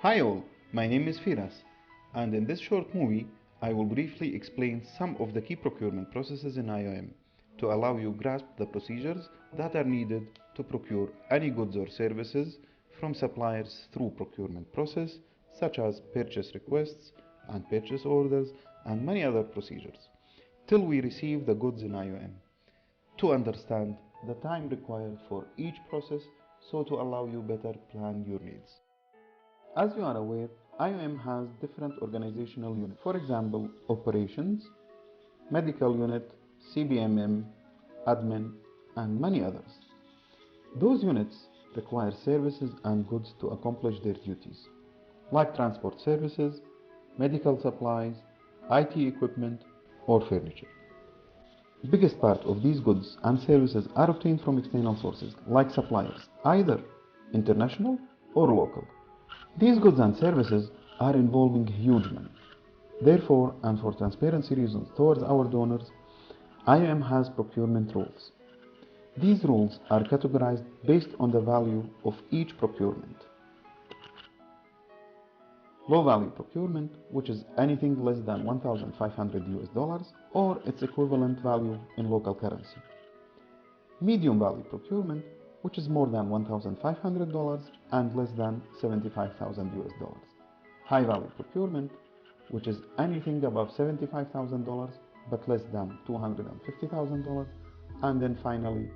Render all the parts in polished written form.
Hi all, my name is Firas, and in this short movie, I will briefly explain some of the key procurement processes in IOM to allow you grasp the procedures that are needed to procure any goods or services from suppliers through procurement process, such as purchase requests and purchase orders and many other procedures, till we receive the goods in IOM, to understand the time required for each process so to allow you better plan your needs. As you are aware, IOM has different organizational units. For example, operations, medical unit, CBMM, admin, and many others. Those units require services and goods to accomplish their duties, like transport services, medical supplies, IT equipment, or furniture. The biggest part of these goods and services are obtained from external sources, like suppliers, either international or local. These goods and services are involving huge money. Therefore, and for transparency reasons towards our donors, IOM has procurement rules. These rules are categorized based on the value of each procurement. Low value procurement, which is anything less than 1,500 US dollars or its equivalent value in local currency. Medium value procurement, which is more than $1,500 and less than 75,000 US dollars. High value procurement, which is anything above $75,000 but less than $250,000. And then finally,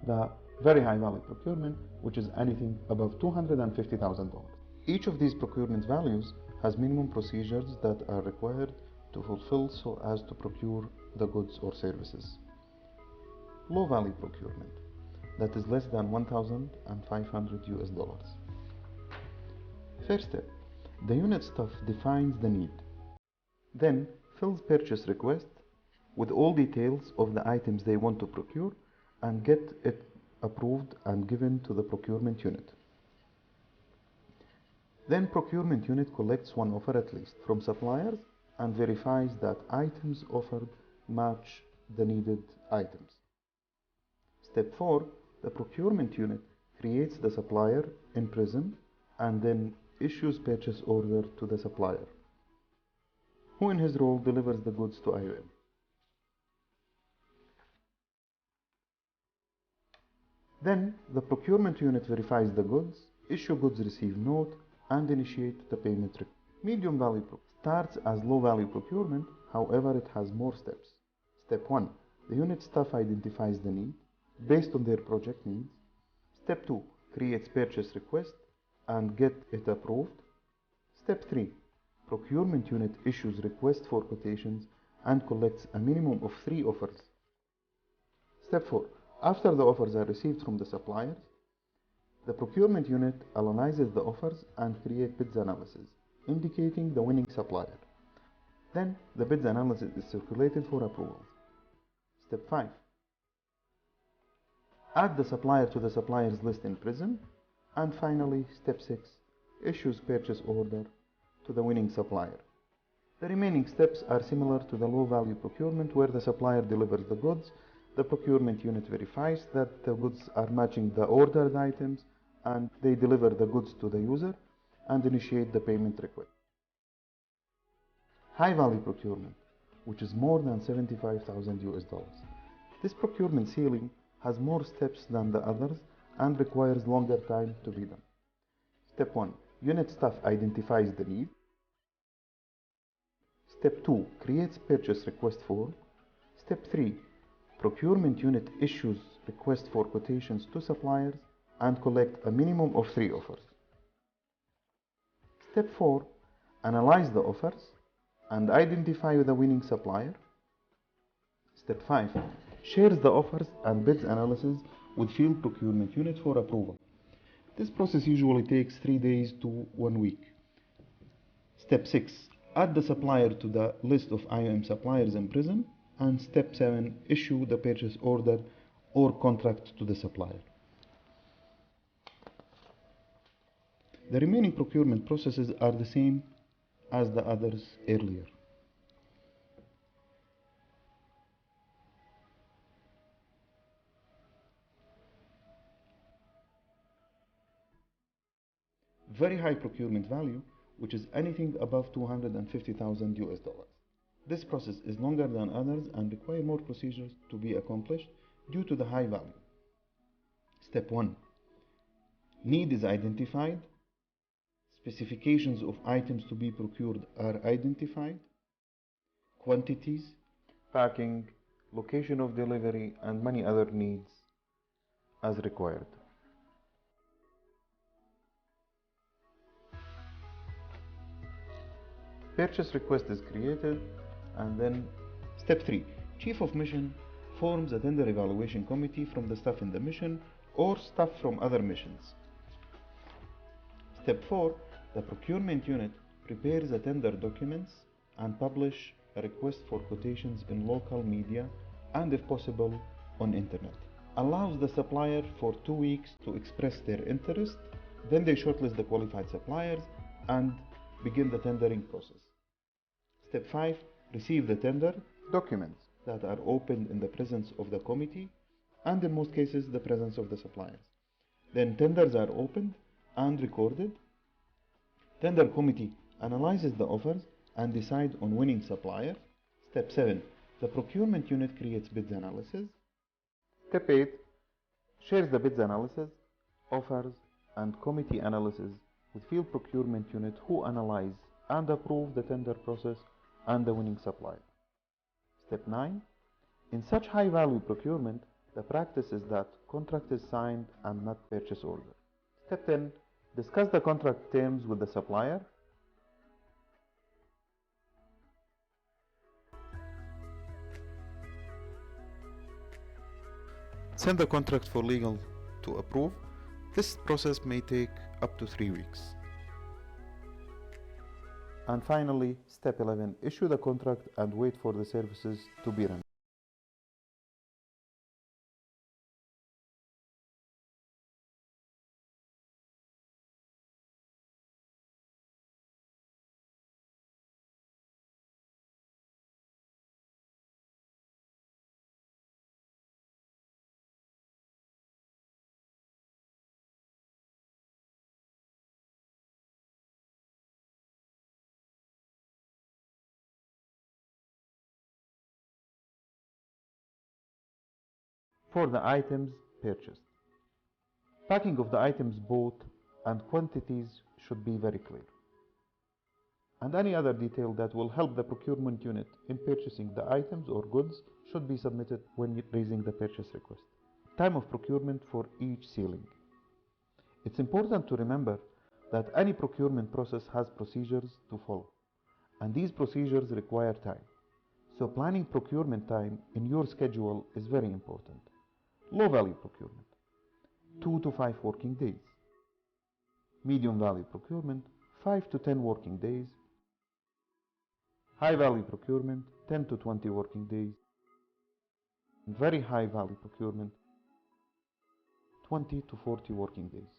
the very high value procurement, which is anything above $250,000. Each of these procurement values has minimum procedures that are required to fulfill so as to procure the goods or services. Low value procurement, that is less than 1,500 US dollars. First step, the unit staff defines the need, then fills purchase request with all details of the items they want to procure and get it approved and given to the procurement unit. Then procurement unit collects one offer at least from suppliers and verifies that items offered match the needed items. Step 4, the procurement unit creates the supplier in PRISM and then issues purchase order to the supplier, who in his role delivers the goods to IOM. Then the procurement unit verifies the goods, issue goods receive note, and initiate the payment request. Medium value starts as low value procurement, however it has more steps. Step 1, the unit staff identifies the need based on their project needs. Step 2, creates purchase request and get it approved. Step 3, procurement unit issues request for quotations and collects a minimum of 3 offers. Step 4, after the offers are received from the suppliers, the procurement unit analyzes the offers and creates bids analysis, indicating the winning supplier. Then the bids analysis is circulated for approval. Step 5, add the supplier to the suppliers list in PRISM. And finally, step 6, issues purchase order to the winning supplier. The remaining steps are similar to the low value procurement, where the supplier delivers the goods, the procurement unit verifies that the goods are matching the ordered items, and they deliver the goods to the user and initiate the payment request. High value procurement, which is more than 75,000 US dollars. This procurement ceiling has more steps than the others and requires longer time to be done. Step 1, unit staff identifies the need. Step 2, creates purchase request form. Step 3, procurement unit issues request for quotations to suppliers and collect a minimum of 3 offers. Step 4, analyze the offers and identify the winning supplier. Step 5, shares the offers and bids analysis with field procurement unit for approval. This process usually takes 3 days to 1 week. Step 6, add the supplier to the list of IOM suppliers in PRISM. And step 7, issue the purchase order or contract to the supplier. The remaining procurement processes are the same as the others earlier. very high procurement value, which is anything above 250,000 US dollars. This process is longer than others and require more procedures to be accomplished due to the high value. Step 1. Need is identified. Specifications of items to be procured are identified. Quantities, packing, location of delivery, and many other needs as required. Purchase request is created, and then step 3. Chief of Mission forms a tender evaluation committee from the staff in the mission or staff from other missions. Step 4. The procurement unit prepares the tender documents and publish a request for quotations in local media and, if possible, on internet. Allows the supplier for 2 weeks to express their interest. Then they shortlist the qualified suppliers and begin the tendering process. Step 5. Receive the tender documents that are opened in the presence of the committee and, in most cases, the presence of the suppliers. Then tenders are opened and recorded. Tender committee analyzes the offers and decide on winning supplier. Step 7. The procurement unit creates bids analysis. Step 8. Shares the bids analysis, offers, and committee analysis with field procurement unit who analyze and approve the tender process and the winning supplier. Step 9. In such high value procurement, the practice is that contract is signed and not purchase order. Step 10. Discuss the contract terms with the supplier. Send the contract for legal to approve. This process may take up to 3 weeks. And finally, step 11, issue the contract and wait for the services to be rendered. For the items purchased, packing of the items bought and quantities should be very clear. And any other detail that will help the procurement unit in purchasing the items or goods should be submitted when raising the purchase request. Time of procurement for each ceiling. It's important to remember that any procurement process has procedures to follow, and these procedures require time. So planning procurement time in your schedule is very important. Low value procurement, 2 to 5 working days. Medium value procurement, 5 to 10 working days. High value procurement, 10 to 20 working days. Very high value procurement, 20 to 40 working days.